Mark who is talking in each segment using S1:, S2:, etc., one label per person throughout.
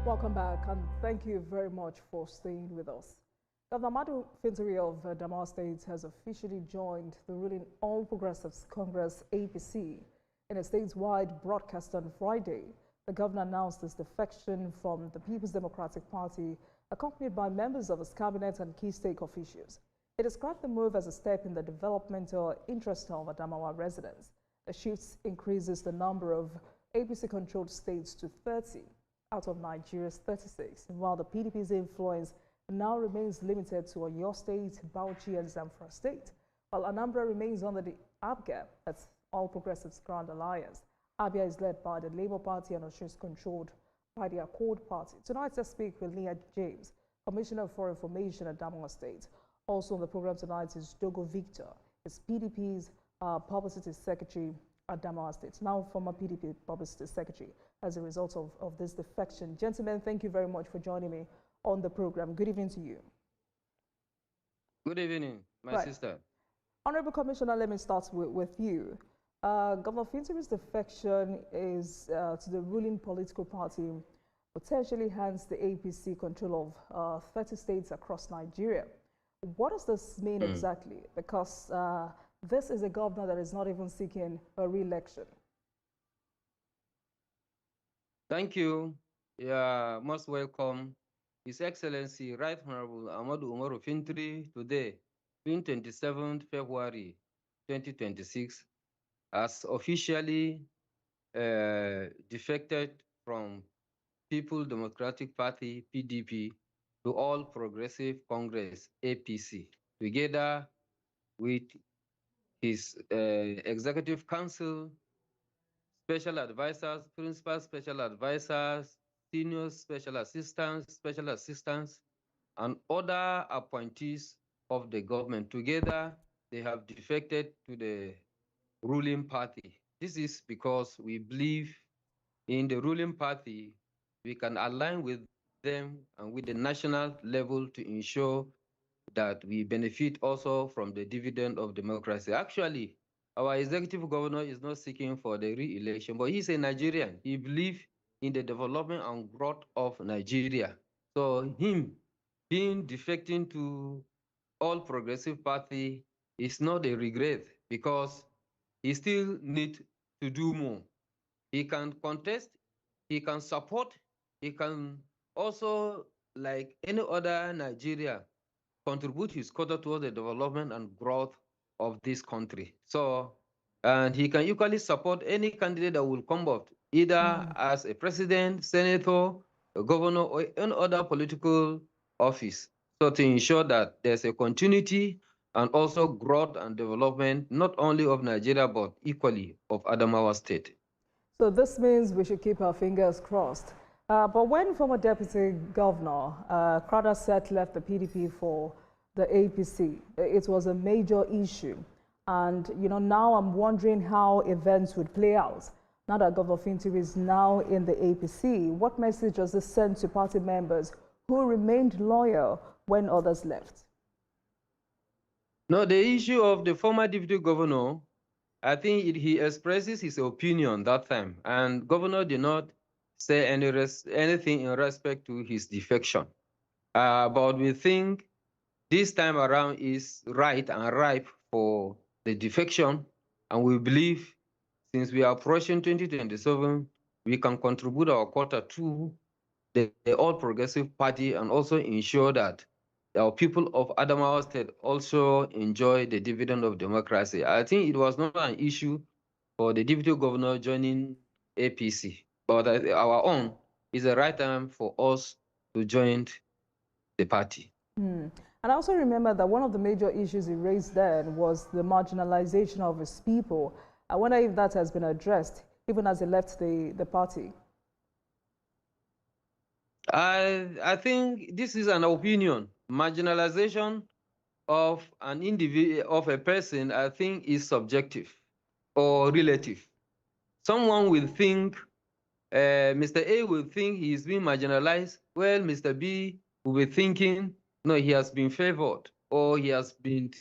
S1: Welcome back, and thank you very much for staying with us. Governor Fintiri of Adamawa State has officially joined the ruling All Progressives Congress APC. In a statewide broadcast on Friday, the governor announced his defection from the People's Democratic Party, accompanied by members of his cabinet and key stake officials. He described the move as a step in the developmental interest of Adamawa residents. The shift increases the number of APC-controlled states to 30 out of Nigeria's 36, while the PDP's influence now remains limited to Oyo State, Bauchi, and Zamfara State, while Anambra remains under the ABGA, that's All Progressives Grand Alliance. Abia is led by the Labour Party and Osun is controlled by the Accord Party. Tonight, let's speak with Leah James, Commissioner for Information at Adamawa State. Also on the program tonight is Dogo Victor, is PDP's Publicity Secretary at Adamawa State, now former PDP Publicity Secretary as a result of this defection. Gentlemen, thank you very much for joining me on the program. Good evening to you.
S2: Good evening, my sister.
S1: Honorable Commissioner, let me start with you. Governor Fintiri's defection is to the ruling political party, potentially hands the APC control of 30 states across Nigeria. What does this mean exactly? Because this is a governor that is not even seeking a re-election.
S2: Thank you. Yeah, most welcome. His Excellency, Right Honorable Ahmadu Umaru Fintiri, today, being 27th February 2026, has officially defected from People's Democratic Party, PDP, to All Progressive Congress, APC, together with his Executive Council, special advisors, principal special advisors, senior special assistants, and other appointees of the government. Together, they have defected to the ruling party. This is because we believe in the ruling party. We can align with them and with the national level to ensure that we benefit also from the dividend of democracy. Actually, our executive governor is not seeking for the re-election, but he's a Nigerian. He believes in the development and growth of Nigeria. So him being defecting to All Progressive Party is not a regret because he still needs to do more. He can contest, he can support, he can also, like any other Nigeria, contribute his quota towards the development and growth of this country. So, and he can equally support any candidate that will come up, either as a president, senator, a governor, or any other political office. So to ensure that there's a continuity and also growth and development, not only of Nigeria, but equally of Adamawa State.
S1: So this means we should keep our fingers crossed. But when former Deputy Governor Crowder Seth left the PDP for the APC, it was a major issue. And now I'm wondering how events would play out. Now that Governor Fintiri is now in the APC, what message does this send to party members who remained loyal when others left?
S2: No, the issue of the former Deputy Governor, I think he expresses his opinion that time, and governor did not say anything in respect to his defection. But we think this time around is right and ripe for the defection, and we believe since we are approaching 2027, we can contribute our quota to the All Progressive Party and also ensure that our people of Adamawa State also enjoy the dividend of democracy. I think it was not an issue for the deputy governor joining APC, but our own is the right time for us to join the party.
S1: And I also remember that one of the major issues he raised then was the marginalization of his people. I wonder if that has been addressed, even as he left the party.
S2: I think this is an opinion. Marginalization of an individual, of a person, I think is subjective or relative. Someone will think, Mr. A will think he's being marginalized, well, Mr. B will be thinking, no, he has been favored or he has been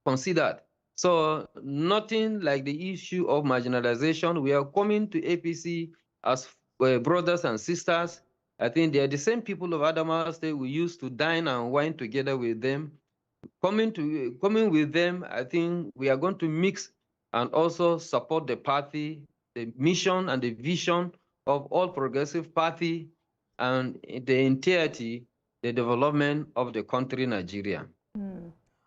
S2: considered. So nothing like the issue of marginalization. We are coming to APC as brothers and sisters, I think they are the same people of Adamawa State we used to dine and wine together with them. Coming with them, I think we are going to mix and also support the party, the mission and the vision of All Progressive Party and the entirety, the development of the country, Nigeria.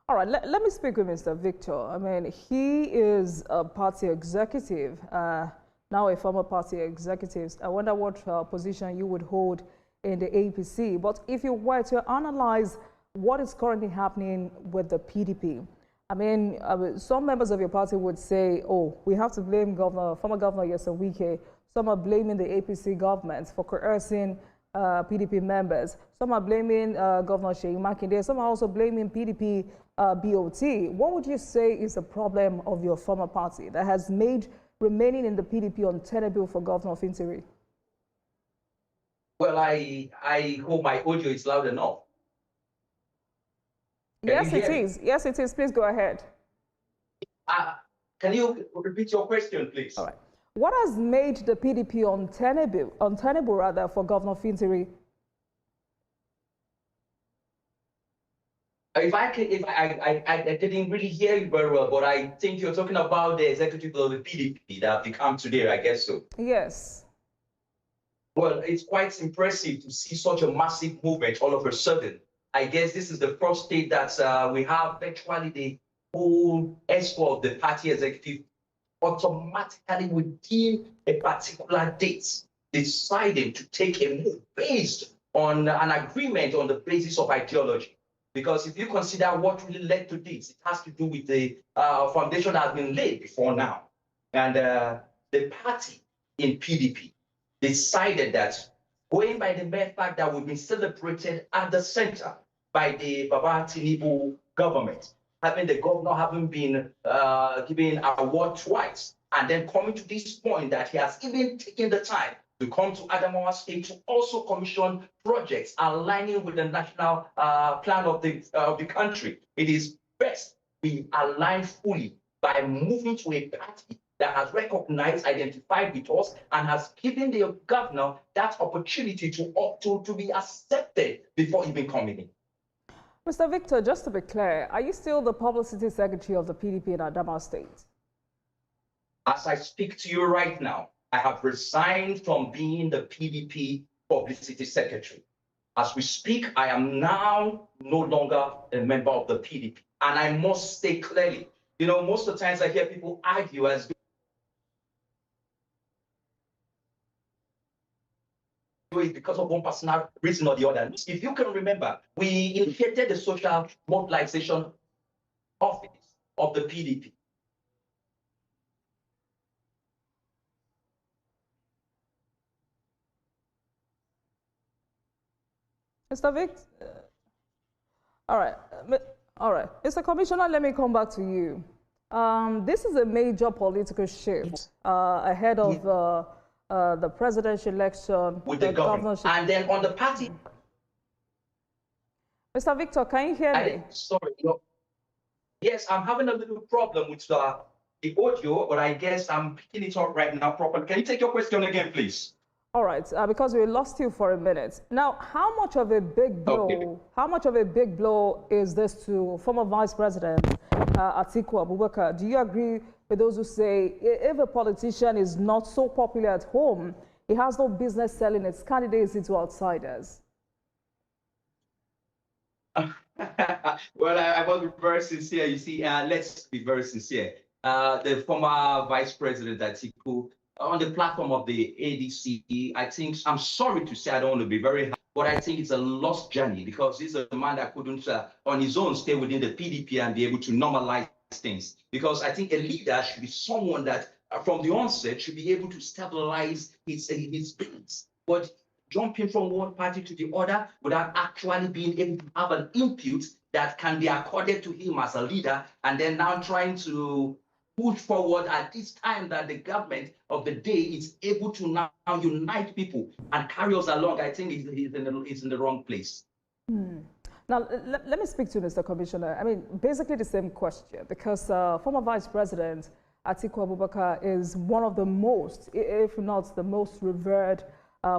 S1: All right, let me speak with Mr. Victor. I mean, he is a party executive, now a former party executive. I wonder what position you would hold in the APC. But if you were to analyze what is currently happening with the PDP, I mean, some members of your party would say, oh, we have to blame former Governor Yesa Wike. Some are blaming the APC government for coercing PDP members. Some are blaming Governor Seyi Makinde. Some are also blaming PDP BOT. What would you say is the problem of your former party that has made remaining in the PDP untenable for Governor Fintiri?
S3: Well, I hope my audio is loud enough.
S1: Yes, it is. Yes, it is. Please go ahead.
S3: Can you repeat your question, please?
S1: All right. What has made the PDP untenable rather, for Governor Fintiri?
S3: I didn't really hear you very well, but I think you're talking about the executive of the PDP that have become today, I guess so.
S1: Yes.
S3: Well, it's quite impressive to see such a massive movement all of a sudden. I guess this is the first state that we have virtually the whole escort of the party executive automatically within a particular date deciding to take a move based on an agreement on the basis of ideology. Because if you consider what really led to this, it has to do with the foundation that has been laid before now. And the party in PDP decided that, going by the mere fact that we've been celebrated at the center by the Baba Tinubu government, having the governor having been given an award twice, and then coming to this point that he has even taken the time to come to Adamawa State to also commission projects aligning with the national plan of the country. It is best we align fully by moving to a party that has recognized, identified with us, and has given the governor that opportunity to be accepted before even coming in.
S1: Mr. Victor, just to be clear, are you still the publicity secretary of the PDP in Adamawa State?
S3: As I speak to you right now, I have resigned from being the PDP publicity secretary. As we speak, I am now no longer a member of the PDP. And I must say clearly, you know, most of the times I hear people argue as it because of one personal reason or the other. If you can remember, we initiated the social mobilization office of the PDP.
S1: Mr. Vic, all right. Mr. Commissioner, let me come back to you. This is a major political shift ahead of the presidential election,
S3: with the governorship. And then on the party.
S1: Mr. Victor, can you hear me?
S3: Sorry. No. Yes, I'm having a little problem with the audio, but I guess I'm picking it up right now properly. Can you take your question again, please?
S1: All right, because we lost you for a minute. Now, how much of a big blow? Okay. How much of a big blow is this to former Vice President Atiku Abubakar? Do you agree with those who say if a politician is not so popular at home, he has no business selling its candidates into outsiders?
S3: Well, I must be very sincere. You see, let's be very sincere. The former Vice President Atiku, on the platform of the ADC, I think, I'm sorry to say, I don't want to be very hard, but I think it's a lost journey because he's a man that couldn't, on his own, stay within the PDP and be able to normalize things. Because I think a leader should be someone that, from the onset, should be able to stabilize his base. But jumping from one party to the other without actually being able to have an input that can be accorded to him as a leader, and then now trying to push forward at this time that the government of the day is able to now unite people and carry us along, I think he's in the wrong place.
S1: Now, let me speak to Mr. Commissioner. I mean, basically the same question, because former Vice President Atiku Abubakar is one of the most, if not the most revered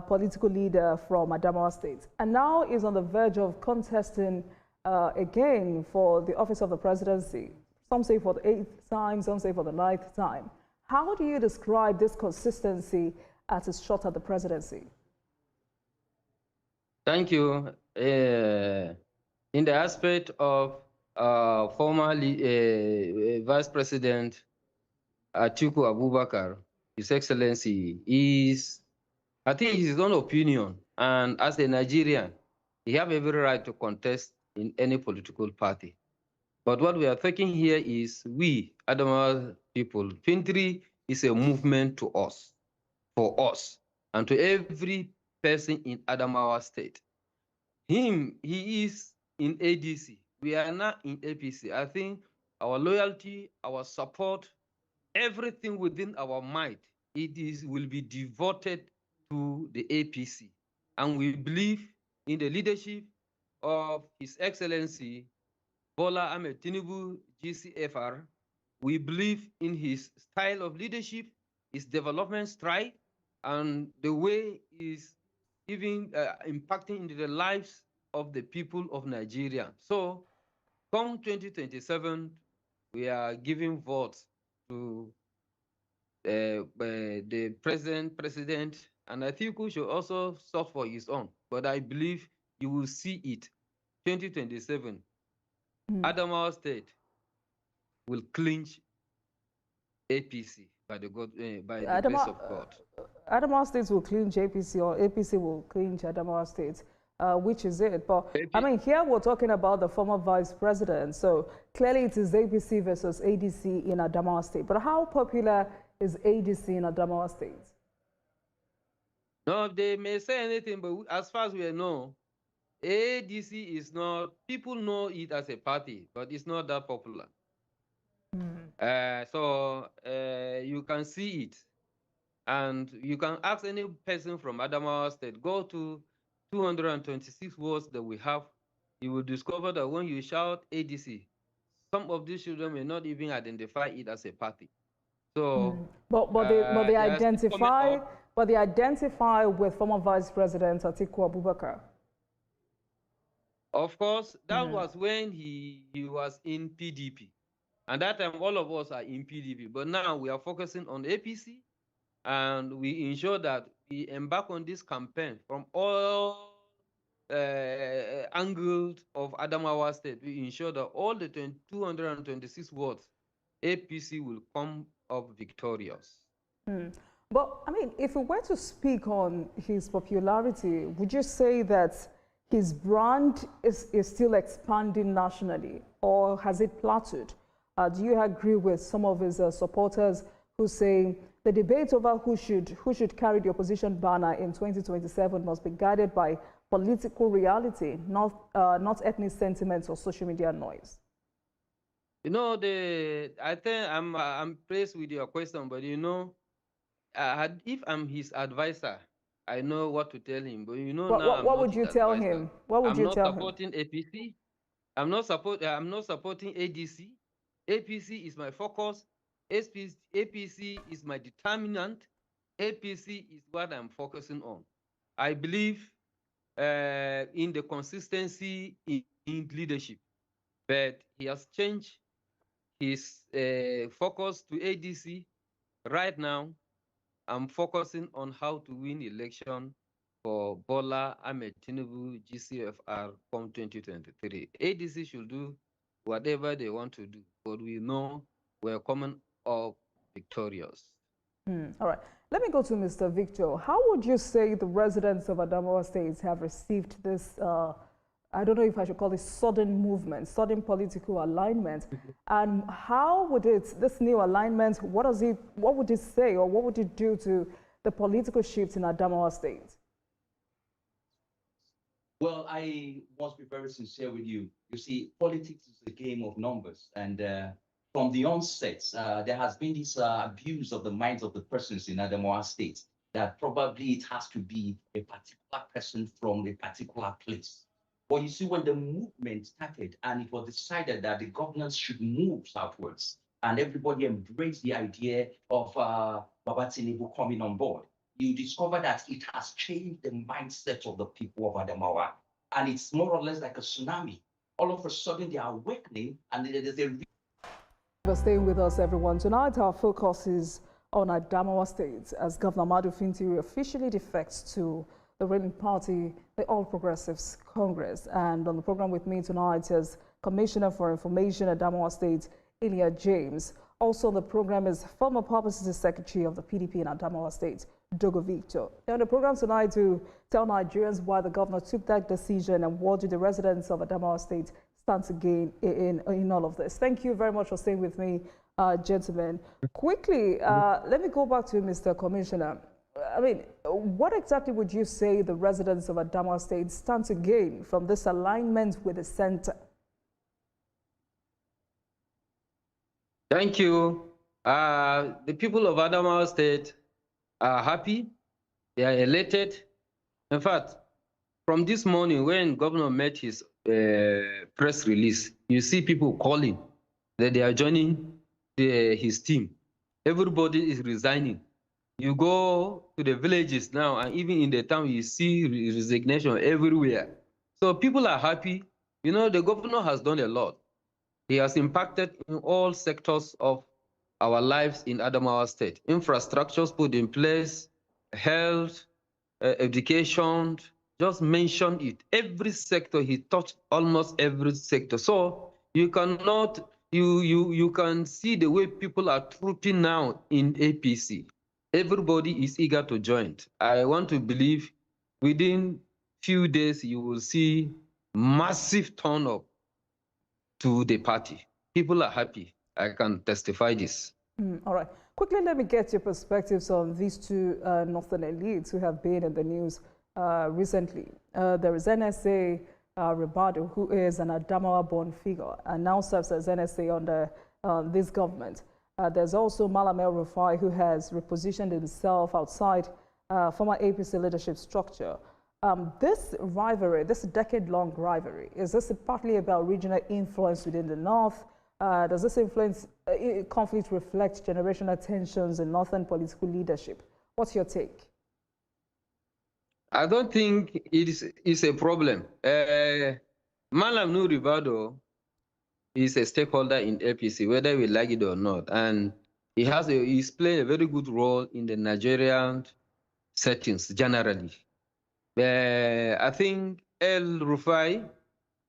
S1: political leader from Adamawa State, and now is on the verge of contesting again for the office of the presidency. Some say for the 8th time, some say for the 9th time. How do you describe this consistency at his shot at the presidency?
S2: Thank you. In the aspect of former Vice President Atiku Abubakar, His Excellency is, I think, his own opinion. And as a Nigerian, he have every right to contest in any political party. But what we are thinking here is we, Adamawa people, Fintiri is a movement to us, for us, and to every person in Adamawa State. He is in ADC. We are not in APC. I think our loyalty, our support, everything within our might, will be devoted to the APC. And we believe in the leadership of His Excellency Bola Ahmed Tinubu, GCFR. We believe in his style of leadership, his development stride, and the way he's even impacting into the lives of the people of Nigeria. So, come 2027, we are giving votes to the president, and Atiku should also stop for his own. But I believe you will see it. 2027, Adamawa State will clinch APC by the grace of God.
S1: Adamawa State will clinch APC, or APC will clinch Adamawa State. Which is it? But I mean, here we're talking about the former vice president. So clearly it is APC versus ADC in Adamawa State. But how popular is ADC in Adamawa State?
S2: No, they may say anything, but as far as we know, ADC is not, people know it as a party, but it's not that popular. So you can see it. And you can ask any person from Adamawa State, go to 226 wards that we have, you will discover that when you shout ADC, some of these children may not even identify it as a party. So,
S1: but they identify with former Vice President Atiku Abubakar.
S2: Of course, that was when he was in PDP, and that time all of us are in PDP. But now we are focusing on APC, and we ensure that we embark on this campaign from all angles of Adamawa State. We ensure that all the 226 wards, APC will come up victorious.
S1: But I mean, if we were to speak on his popularity, would you say that his brand is still expanding nationally, or has it plateaued? Do you agree with some of his supporters who say the debate over who should carry the opposition banner in 2027 must be guided by political reality, not ethnic sentiments or social media noise?
S2: You know, I think I'm pleased with your question, but you know, if I'm his advisor, I know what to tell him. But you know,
S1: what would you tell him? What would you tell him?
S2: I'm not supporting APC. I'm not supporting ADC. APC is my focus. APC is my determinant. APC is what I'm focusing on. I believe in the consistency in leadership, but he has changed his focus to ADC. Right now, I'm focusing on how to win election for Bola Ahmed Tinubu GCFR from 2023. ADC should do whatever they want to do, but we know we're coming up victorious.
S1: All right. Let me go to Mr. Victor. How would you say the residents of Adamawa State have received this, I don't know if I should call it sudden movement, sudden political alignment? And how would this new alignment, what would it say, or what would it do to the political shift in Adamawa State?
S3: Well, I must be very sincere with you. You see, politics is a game of numbers. And from the onset, there has been this abuse of the minds of the persons in Adamawa State, that probably it has to be a particular person from a particular place. But you see, when the movement started and it was decided that the governance should move southwards, and everybody embraced the idea of Baba Tinubu coming on board, you discover that it has changed the mindset of the people of Adamawa. And it's more or less like a tsunami. All of a sudden, they are awakening, and there's a
S1: For staying with us, everyone. Tonight, our focus is on Adamawa State as Governor Fintiri officially defects to the ruling party, the All Progressives Congress. And on the program with me tonight is Commissioner for Information at Adamawa State, Ilya James. Also on the program is former Publicity Secretary of the PDP in Adamawa State, Dogo Victor. Now, on the program tonight to tell Nigerians why the governor took that decision and what do the residents of Adamawa State stand to gain in all of this. Thank you very much for staying with me, gentlemen. Quickly, let me go back to Mr. Commissioner. I mean, what exactly would you say the residents of Adamawa State stand to gain from this alignment with the center?
S2: Thank you. The people of Adamawa State are happy. They are elated. In fact, from this morning when Governor made his press release, you see people calling that they are joining his team. Everybody is resigning. You go to the villages now, and even in the town, you see resignation everywhere. So people are happy. You know, the governor has done a lot. He has impacted in all sectors of our lives in Adamawa State. Infrastructures put in place, health, education, just mention it. Every sector, he touched almost every sector. So you cannot, you can see the way people are trooping now in APC. Everybody is eager to join. I want to believe within few days, you will see massive turn up to the party. People are happy. I can testify this.
S1: All right. Quickly, let me get your perspectives on these two northern elites who have been in the news recently. There is NSA Ribado, who is an Adamawa-born figure and now serves as NSA under this government. There's also Malam El-Rufai, who has repositioned himself outside former APC leadership structure. This rivalry, this decade-long rivalry, is this partly about regional influence within the North? Does this conflict reflect generational tensions in Northern political leadership? What's your take?
S2: I don't think it is a problem. Malam Nu Ribado is a stakeholder in APC, whether we like it or not, and he's played a very good role in the Nigerian settings generally. I think El-Rufai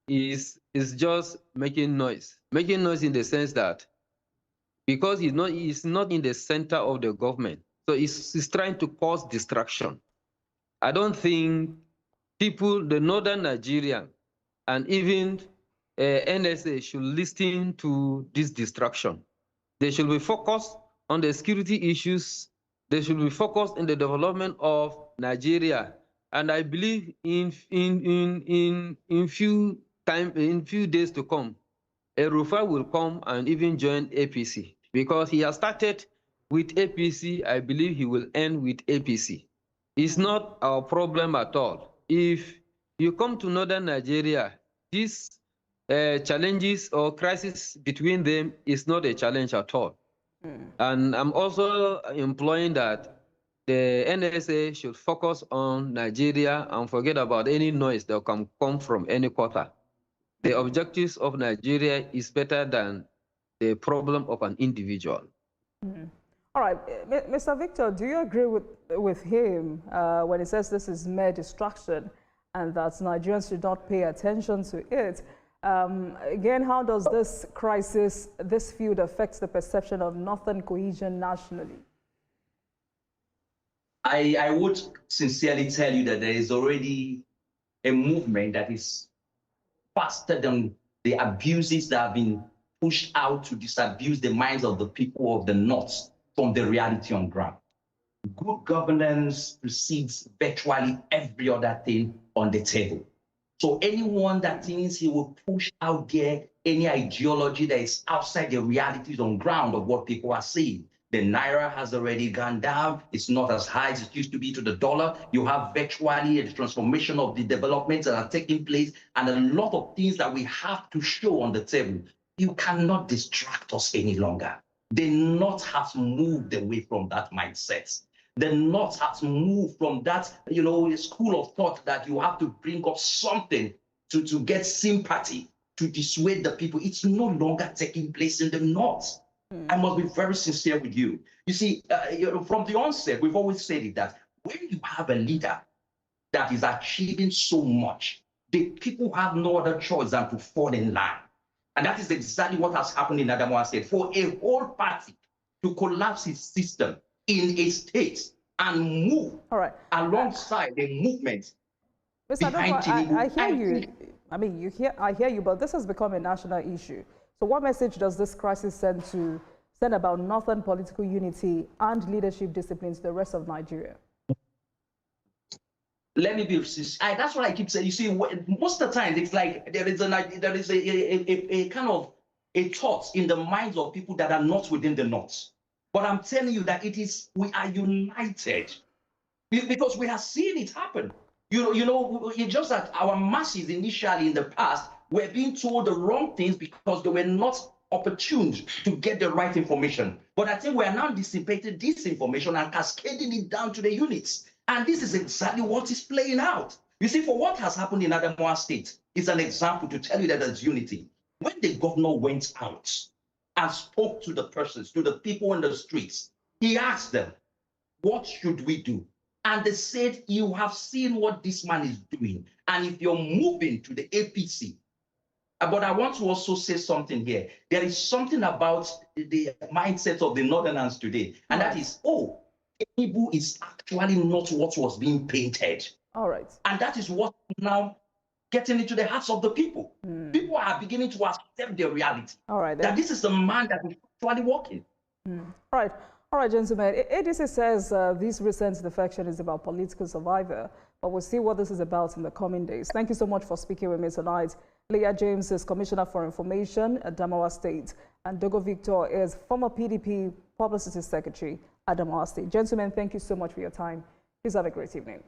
S2: is just making noise in the sense that because he's not in the center of the government, so he's trying to cause distraction. I don't think people, the northern Nigerian, and even NSA should listen to this distraction. They should be focused on the security issues. They should be focused in the development of Nigeria. And I believe in few days to come, El-Rufai will come and even join APC because he has started with APC. I believe he will end with APC. It's not our problem at all. If you come to northern Nigeria, these challenges or crisis between them is not a challenge at all. And I'm also implying that the NSA should focus on Nigeria and forget about any noise that can come from any quarter. The objectives of Nigeria is better than the problem of an individual.
S1: All right, Mr. Victor, do you agree with him when he says this is mere distraction and that Nigerians should not pay attention to it? Again, how does this crisis, this feud affect the perception of northern cohesion nationally?
S3: I would sincerely tell you that there is already a movement that is faster than the abuses that have been pushed out to disabuse the minds of the people of the North from the reality on ground. Good governance precedes virtually every other thing on the table. So anyone that thinks he will push out there any ideology that is outside the realities on ground of what people are seeing, the Naira has already gone down. It's not as high as it used to be to the dollar. You have virtually a transformation of the developments that are taking place and a lot of things that we have to show on the table. You cannot distract us any longer. The North has moved away from that mindset. The North has moved from that, school of thought that you have to bring up something to get sympathy, to dissuade the people. It's no longer taking place in the North. I must be very sincere with you. You see, from the onset, we've always said it, that when you have a leader that is achieving so much, the people have no other choice than to fall in line. And that is exactly what has happened in Adamawa State. For a whole party to collapse its system in a state and move alongside the movement
S1: Mr.
S3: behind
S1: Adamawa, I hear you.
S3: I
S1: hear you, but this has become a national issue. So what message does this crisis send about northern political unity and leadership discipline to the rest of Nigeria?
S3: Let me be that's what I keep saying. You see, most of the time it's like there is a kind of a thought in the minds of people that are not within the North. But I'm telling you that we are united because we have seen it happen. It's just that our masses initially in the past were being told the wrong things because they were not opportune to get the right information. But I think we are now dissipating this information and cascading it down to the units. And this is exactly what is playing out. You see, for what has happened in Adamawa State is an example to tell you that there's unity. When the governor went out and spoke to the persons, to the people in the streets, he asked them, what should we do? And they said, you have seen what this man is doing. And if you're moving to the APC, but I want to also say something here. There is something about the mindset of the Northerners today, and that is, Ibu is actually not what was being painted.
S1: All right.
S3: And that is what now getting into the hearts of the people. People are beginning to accept the reality.
S1: All right.
S3: That this is the man that is actually working.
S1: All right, gentlemen. ADC says this recent defection is about political survivor, but we'll see what this is about in the coming days. Thank you so much for speaking with me tonight. Leah James is Commissioner for Information at Adamawa State, and Dogo Victor is former PDP Publicity Secretary at Adamawa State. Gentlemen, thank you so much for your time. Please have a great evening.